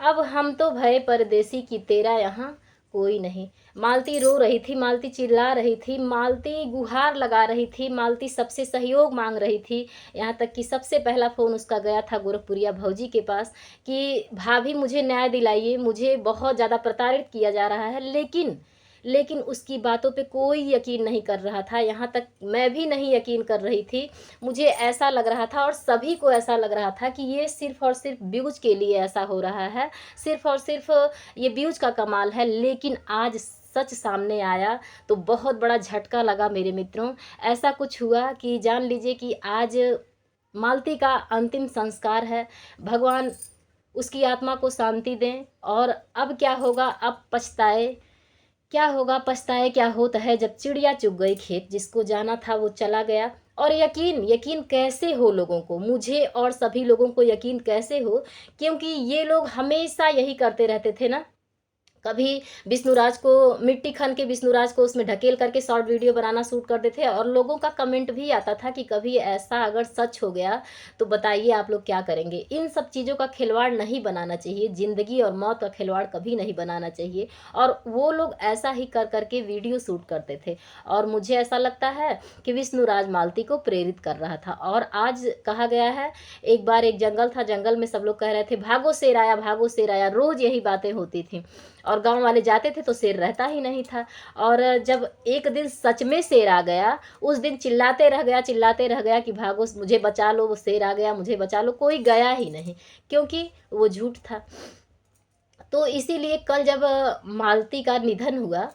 अब हम तो भये परदेसी कि तेरा यहाँ कोई नहीं। मालती रो रही थी, मालती चिल्ला रही थी, मालती गुहार लगा रही थी, मालती सबसे सहयोग माँग रही थी। यहाँ तक कि सबसे पहला फ़ोन उसका गया था गोरखपुरिया भौजी के पास कि भाभी मुझे न्याय दिलाइए, मुझे बहुत ज़्यादा प्रताड़ित किया जा रहा है। लेकिन उसकी बातों पे कोई यकीन नहीं कर रहा था, यहाँ तक मैं भी नहीं यकीन कर रही थी। मुझे ऐसा लग रहा था और सभी को ऐसा लग रहा था कि ये सिर्फ़ और सिर्फ़ व्यूज़ के लिए ऐसा हो रहा है, सिर्फ़ और सिर्फ़ ये व्यूज़ का कमाल है। लेकिन आज सच सामने आया तो बहुत बड़ा झटका लगा मेरे मित्रों। ऐसा कुछ हुआ कि जान लीजिए कि आज मालती का अंतिम संस्कार है। भगवान उसकी आत्मा को शांति दें। और अब क्या होगा, अब पछताए क्या होगा, पछताए क्या होता है जब चिड़िया चुग गई खेत। जिसको जाना था वो चला गया। और यकीन यकीन कैसे हो लोगों को, मुझे और सभी लोगों को यकीन कैसे हो, क्योंकि ये लोग हमेशा यही करते रहते थे ना। कभी विष्णुराज को मिट्टी खन के विष्णुराज को उसमें ढकेल करके शॉर्ट वीडियो बनाना शूट करते थे। और लोगों का कमेंट भी आता था कि कभी ऐसा अगर सच हो गया तो बताइए आप लोग क्या करेंगे। इन सब चीज़ों का खिलवाड़ नहीं बनाना चाहिए, ज़िंदगी और मौत का खिलवाड़ कभी नहीं बनाना चाहिए। और वो लोग ऐसा ही कर करके वीडियो शूट करते थे। और मुझे ऐसा लगता है कि विष्णुराज मालती को प्रेरित कर रहा था। और आज कहा गया है, एक बार एक जंगल था, जंगल में सब लोग कह रहे थे भागो शेर आया, भागो शेर आया, रोज़ यही बातें होती थी। और गांव वाले जाते थे तो शेर रहता ही नहीं था। और जब एक दिन सच में शेर आ गया, उस दिन चिल्लाते रह गया कि भागो मुझे बचा लो, वो शेर आ गया, मुझे बचा लो। कोई गया ही नहीं, क्योंकि वो झूठ था। तो इसीलिए कल जब मालती का निधन हुआ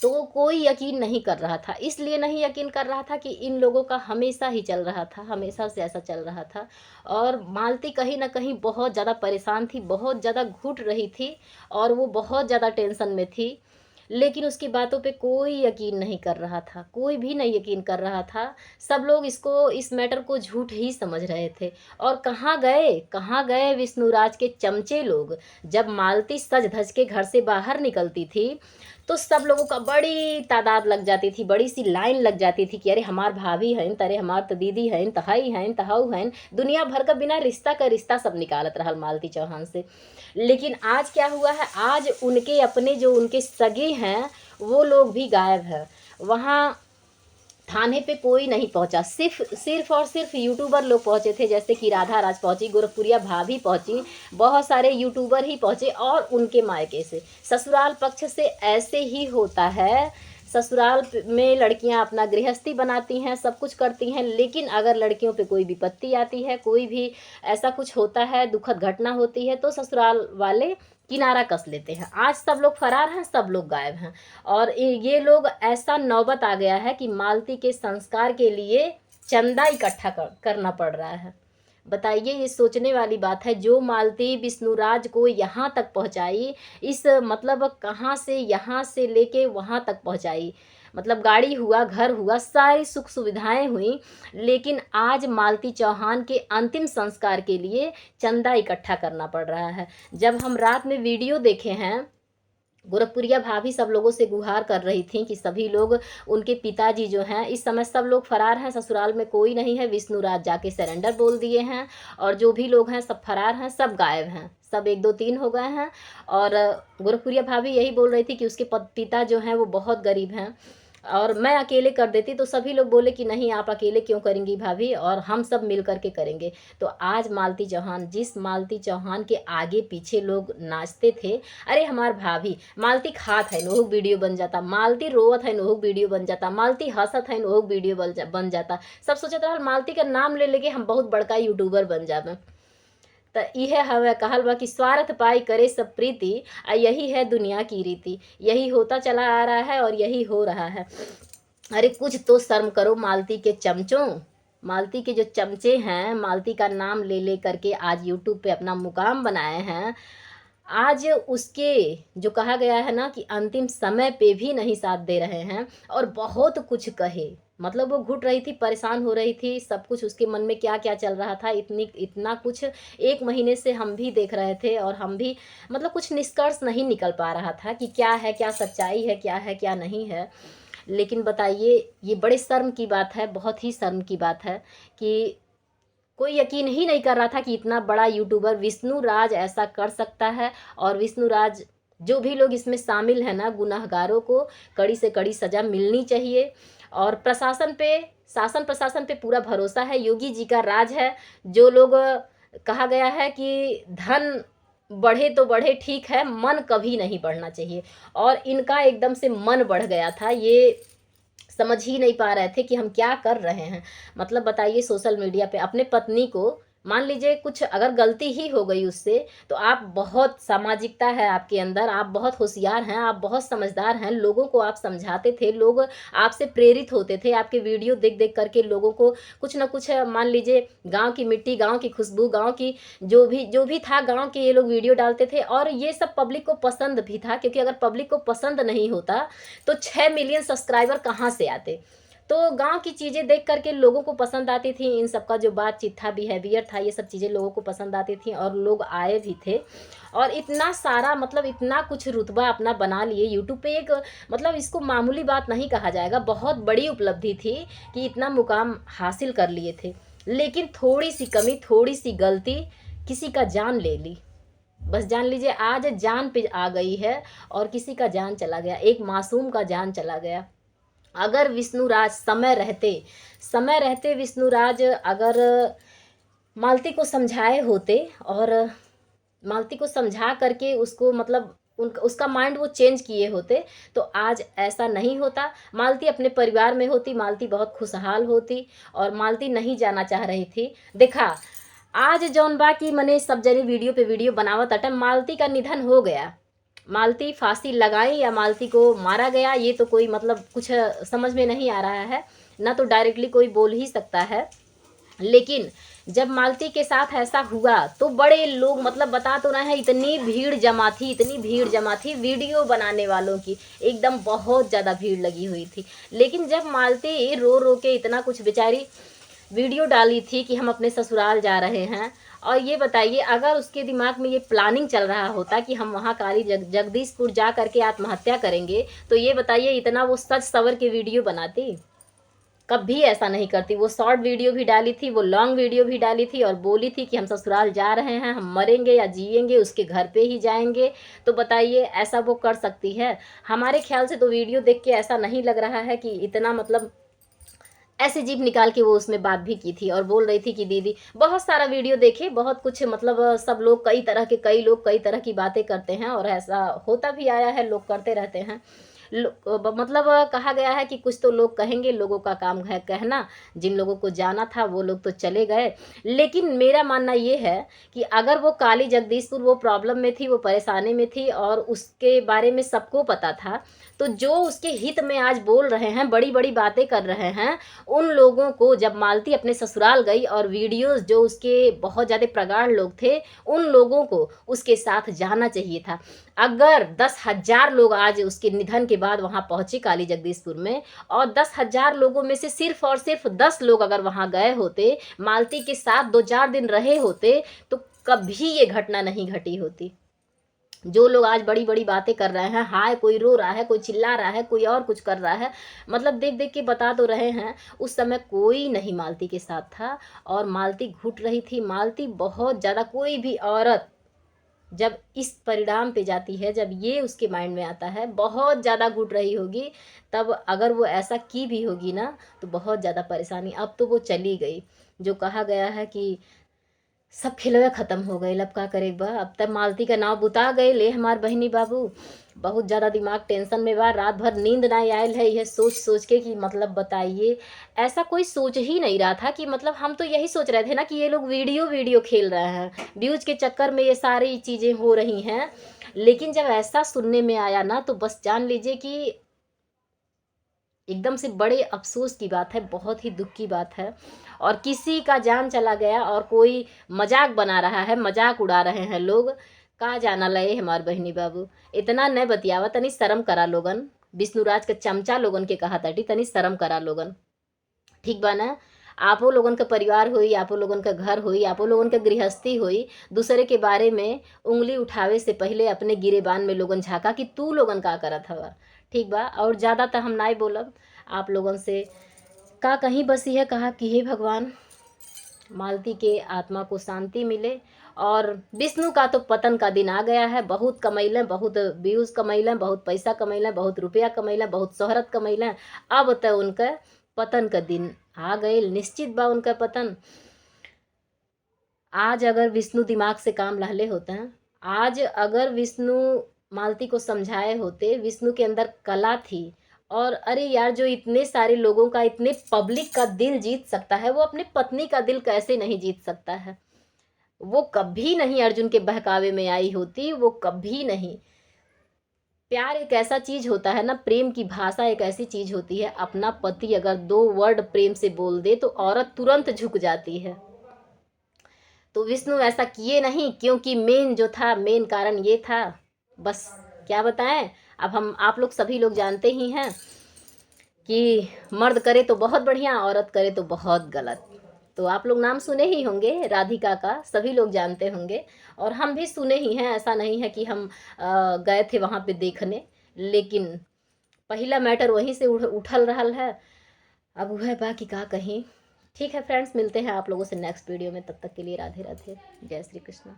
तो कोई यकीन नहीं कर रहा था। इसलिए नहीं यकीन कर रहा था कि इन लोगों का हमेशा ही चल रहा था, हमेशा से ऐसा चल रहा था। और मालती कहीं न कहीं बहुत ज़्यादा परेशान थी, बहुत ज़्यादा घुट रही थी और वो बहुत ज़्यादा टेंशन में थी। लेकिन उसकी बातों पे कोई यकीन नहीं कर रहा था, कोई भी नहीं यकीन कर रहा था। सब लोग इस मैटर को झूठ ही समझ रहे थे। और कहाँ गए विष्णुराज के चमचे लोग। जब मालती सज-धज के घर से बाहर निकलती थी, तो सब लोगों का बड़ी तादाद लग जाती थी, बड़ी-सी लाइन लग जाती थी कि अरे हमार भाभी हइन, त अरे हमार त दीदी हइन, त हई हइन, त हऊ हइन। दुनिया भर का बिना रिश्ता का रिश्ता सब निकालत रहल मालती चौहान से। लेकिन आज क्या हुआ है, आज उनके अपने जो उनके सगे हैं, वो लोग भी गायब हैं। वहाँ थाने पे कोई नहीं पहुंचा, सिर्फ और सिर्फ यूट्यूबर लोग पहुंचे थे, जैसे कि राधा राज पहुंची, गोरखपुरिया भाभी पहुंची, बहुत सारे यूट्यूबर ही पहुंचे। और उनके मायके से, ससुराल पक्ष से ऐसे ही होता है। ससुराल में लड़कियां अपना गृहस्थी बनाती हैं, सब कुछ करती हैं। लेकिन अगर लड़कियों पे कोई विपत्ति आती है, कोई भी ऐसा कुछ होता है, दुखद घटना होती है, तो ससुराल वाले किनारा कस लेते हैं। आज सब लोग फरार हैं, सब लोग गायब हैं। और ये लोग, ऐसा नौबत आ गया है कि मालती के संस्कार के लिए चंदा इकट्ठा करना पड़ रहा है। बताइए, ये सोचने वाली बात है। जो मालती विष्णुराज को यहाँ तक पहुँचाई, इस मतलब कहाँ से, यहाँ से लेके वहाँ तक पहुँचाई, मतलब गाड़ी हुआ, घर हुआ, सारी सुख सुविधाएं हुई। लेकिन आज मालती चौहान के अंतिम संस्कार के लिए चंदा इकट्ठा करना पड़ रहा है। जब हम रात में वीडियो देखे हैं, गोरखपुरिया भाभी सब लोगों से गुहार कर रही थी कि सभी लोग, उनके पिताजी जो हैं, इस समय सब लोग फरार हैं, ससुराल में कोई नहीं है। विष्णुराज जाके सरेंडर बोल दिए हैं। और जो भी लोग हैं सब फरार हैं, सब गायब हैं, सब 1 2 3 हो गए हैं। और गोरखपुरिया भाभी यही बोल रही थी कि उसके पिता जो हैं वो बहुत गरीब हैं और मैं अकेले कर देती। तो सभी लोग बोले कि नहीं, आप अकेले क्यों करेंगी भाभी, और हम सब मिल कर के करेंगे। तो आज मालती चौहान, जिस मालती चौहान के आगे पीछे लोग नाचते थे, अरे हमार भाभी, मालती खात है नोहू वीडियो बन जाता, मालती रोवत है नोहू वीडियो बन जाता, मालती हंसत है नोहू वीडियो बन जाता। सब सोचत रहल मालती का नाम ले लेके हम बहुत बड़का यूट्यूबर बन जाबे। त इहे हवे, कहल बा कि स्वार्थ पाई करे सब प्रीति, यही है दुनिया की रीति। यही होता चला आ रहा है और यही हो रहा है। अरे कुछ तो शर्म करो मालती के चमचों। मालती के जो चमचे हैं, मालती का नाम ले ले करके आज यूट्यूब पे अपना मुकाम बनाए हैं। आज उसके, जो कहा गया है ना कि अंतिम समय पे भी नहीं साथ दे रहे हैं। और बहुत कुछ कहे, मतलब वो घुट रही थी, परेशान हो रही थी, सब कुछ उसके मन में क्या क्या चल रहा था, इतना कुछ 1 महीने से हम भी देख रहे थे। और हम भी, मतलब कुछ निष्कर्ष नहीं निकल पा रहा था कि क्या है, क्या सच्चाई है, क्या नहीं है। लेकिन बताइए, ये बड़े शर्म की बात है, बहुत ही शर्म की बात है कि कोई यकीन ही नहीं कर रहा था कि इतना बड़ा यूट्यूबर विष्णु राज ऐसा कर सकता है। और विष्णु राज, जो भी लोग इसमें शामिल हैं ना, गुनहगारों को कड़ी से कड़ी सज़ा मिलनी चाहिए। और प्रशासन पे, शासन प्रशासन पे पूरा भरोसा है, योगी जी का राज है। जो लोग कहा गया है कि धन बढ़े तो बढ़े, ठीक है, मन कभी नहीं बढ़ना चाहिए। और इनका एकदम से मन बढ़ गया था, ये समझ ही नहीं पा रहे थे कि हम क्या कर रहे हैं। मतलब बताइए, सोशल मीडिया पे अपने पत्नी को, मान लीजिए कुछ अगर गलती ही हो गई उससे, तो आप बहुत सामाजिकता है आपके अंदर, आप बहुत होशियार हैं, आप बहुत समझदार हैं, लोगों को आप समझाते थे, लोग आपसे प्रेरित होते थे, आपके वीडियो देख देख करके लोगों को कुछ ना कुछ, मान लीजिए गांव की मिट्टी, गांव की खुशबू, गांव की जो भी था, गांव के ये लोग वीडियो डालते थे। और ये सब पब्लिक को पसंद भी था, क्योंकि अगर पब्लिक को पसंद नहीं होता तो 6 मिलियन सब्सक्राइबर कहाँ से आते। तो गांव की चीज़ें देख करके लोगों को पसंद आती थी, इन सब का जो बातचीत था, बिहेवियर था, ये सब चीज़ें लोगों को पसंद आती थी और लोग आए भी थे। और इतना सारा, मतलब इतना कुछ रुतबा अपना बना लिए यूट्यूब पे, एक मतलब इसको मामूली बात नहीं कहा जाएगा, बहुत बड़ी उपलब्धि थी कि इतना मुकाम हासिल कर लिए थे। लेकिन थोड़ी सी कमी, थोड़ी सी गलती किसी का जान ले ली। बस जान लीजिए, आज जान पे आ गई है और किसी का जान चला गया, एक मासूम का जान चला गया। अगर विष्णुराज समय रहते विष्णुराज अगर मालती को समझाए होते, और मालती को समझा करके उसको, मतलब उसका माइंड वो चेंज किए होते, तो आज ऐसा नहीं होता। मालती अपने परिवार में होती, मालती बहुत खुशहाल होती, और मालती नहीं जाना चाह रही थी। देखा, आज जौन बा की मने सब जने वीडियो पे वीडियो बनावत अटन, मालती का निधन हो गया, मालती फांसी लगाई या मालती को मारा गया, ये तो कोई मतलब कुछ समझ में नहीं आ रहा है ना, तो डायरेक्टली कोई बोल ही सकता है। लेकिन जब मालती के साथ ऐसा हुआ तो बड़े लोग, मतलब बता तो रहे हैं, इतनी भीड़ जमा थी, इतनी भीड़ जमा थी, वीडियो बनाने वालों की एकदम बहुत ज़्यादा भीड़ लगी हुई थी। लेकिन जब मालती रो रो के इतना कुछ बेचारी वीडियो डाली थी कि हम अपने ससुराल जा रहे हैं, और ये बताइए, अगर उसके दिमाग में ये प्लानिंग चल रहा होता कि हम वहाँ काली जगदीशपुर जा करके आत्महत्या करेंगे, तो ये बताइए इतना वो सच सवर के वीडियो बनाती? कभी ऐसा नहीं करती। वो शॉर्ट वीडियो भी डाली थी, वो लॉन्ग वीडियो भी डाली थी, और बोली थी कि हम ससुराल जा रहे हैं, हम मरेंगे या जिएंगे उसके घर पे ही जाएंगे। तो बताइए, ऐसा वो कर सकती है? हमारे ख्याल से तो वीडियो देख के ऐसा नहीं लग रहा है कि इतना, मतलब ऐसे जीभ निकाल के वो उसमें बात भी की थी, और बोल रही थी कि दीदी, बहुत सारा वीडियो देखे, बहुत कुछ, मतलब सब लोग, कई लोग कई तरह की बातें करते हैं, और ऐसा होता भी आया है, लोग करते रहते हैं। मतलब कहा गया है कि कुछ तो लोग कहेंगे, लोगों का काम है कहना, जिन लोगों को जाना था वो लोग तो चले गए। लेकिन मेरा मानना ये है कि अगर वो काली जगदीशपुर वो प्रॉब्लम में थी, वो परेशानी में थी, और उसके बारे में सबको पता था, तो जो उसके हित में आज बोल रहे हैं, बड़ी बड़ी बातें कर रहे हैं, उन लोगों को, जब मालती अपने ससुराल गई और वीडियोस जो उसके बहुत ज़्यादा प्रगाढ़ लोग थे, उन लोगों को उसके साथ जाना चाहिए था। अगर 10,000 लोग आज उसके निधन के बाद वहाँ पहुँचे काली जगदीशपुर में, और 10,000 लोगों में से सिर्फ और सिर्फ 10 लोग अगर वहाँ गए होते, मालती के साथ 2-4 दिन रहे होते, तो कभी ये घटना नहीं घटी होती। जो लोग आज बड़ी बड़ी बातें कर रहे हैं, हाय कोई रो रहा है, कोई चिल्ला रहा है, कोई और कुछ कर रहा है, मतलब देख देख के बता तो रहे हैं, उस समय कोई नहीं मालती के साथ था, और मालती घुट रही थी। मालती बहुत ज़्यादा, कोई भी औरत जब इस परिणाम पे जाती है, जब ये उसके माइंड में आता है, बहुत ज़्यादा घुट रही होगी। तब अगर वो ऐसा की भी होगी ना, तो बहुत ज़्यादा परेशानी। अब तो वो चली गई, जो कहा गया है कि सब खिलवे ख़त्म हो गए, अब का करे बा। अब तक मालती का नाव बुता गए ले हमार बहनी बाबू। बहुत ज़्यादा दिमाग टेंशन में बा, रात भर नींद ना आयल है, यह सोच सोच के कि मतलब बताइए, ऐसा कोई सोच ही नहीं रहा था कि, मतलब हम तो यही सोच रहे थे ना कि ये लोग वीडियो वीडियो खेल रहे हैं, व्यूज के चक्कर में ये सारी चीज़ें हो रही हैं। लेकिन जब ऐसा सुनने में आया ना, तो बस जान लीजिए कि एकदम से बड़े अफ़सोस की बात है, बहुत ही दुःख की बात है। और किसी का जान चला गया, और कोई मज़ाक बना रहा है, मज़ाक उड़ा रहे हैं लोग। का जाना लए हमार बहिनी बाबू, इतना नहीं बतियावा, तनी शर्म करा लोगन। विष्णुराज के चमचा लोगन के कहा ताटी, तनी शर्म करा लोगन, ठीक बा ना? आपो लोगन का परिवार होई, आपो लोगन का घर होई, आपो लोगन का गृहस्थी होई। दूसरे के बारे में उंगली उठावे से पहले अपने गिरेबान में लोगन झाँका कि तू लोगन का करत हवा, ठीक बा? और ज़्यादा तो हम नहीं बोलब आप लोगन से, का कहीं बस यह कहा कि हे भगवान, मालती के आत्मा को शांति मिले। और विष्णु का तो पतन का दिन आ गया है। बहुत कमैलें, बहुत व्यूज़ कमैलें, बहुत पैसा कमैलें, बहुत रुपया कमैलें, बहुत शोहरत कमैलें। अब तो उनका पतन का दिन आ गए, निश्चित बा उनका पतन। आज अगर विष्णु दिमाग से काम लहले होते हैं, आज अगर विष्णु मालती को समझाए होते, विष्णु के अंदर कला थी। और अरे यार, जो इतने सारे लोगों का, इतने पब्लिक का दिल जीत सकता है, वो अपनी पत्नी का दिल कैसे नहीं जीत सकता है। वो कभी नहीं अर्जुन के बहकावे में आई होती, वो कभी नहीं। प्यार एक ऐसा चीज होता है ना, प्रेम की भाषा एक ऐसी चीज होती है, अपना पति अगर 2 वर्ड प्रेम से बोल दे तो औरत तुरंत झुक जाती है। तो विष्णु ऐसा किए नहीं, क्योंकि मेन जो था, मेन कारण ये था। बस क्या बताएं, अब हम आप लोग सभी लोग जानते ही हैं कि मर्द करे तो बहुत बढ़िया, औरत करे तो बहुत गलत। तो आप लोग नाम सुने ही होंगे राधिका का, सभी लोग जानते होंगे। और हम भी सुने ही हैं, ऐसा नहीं है कि हम गए थे वहाँ पे देखने। लेकिन पहला मैटर वहीं से उठल रहल है। अब वह बाकी का कहीं। ठीक है फ्रेंड्स, मिलते हैं आप लोगों से नेक्स्ट वीडियो में। तब तक के लिए राधे राधे, जय श्री कृष्ण।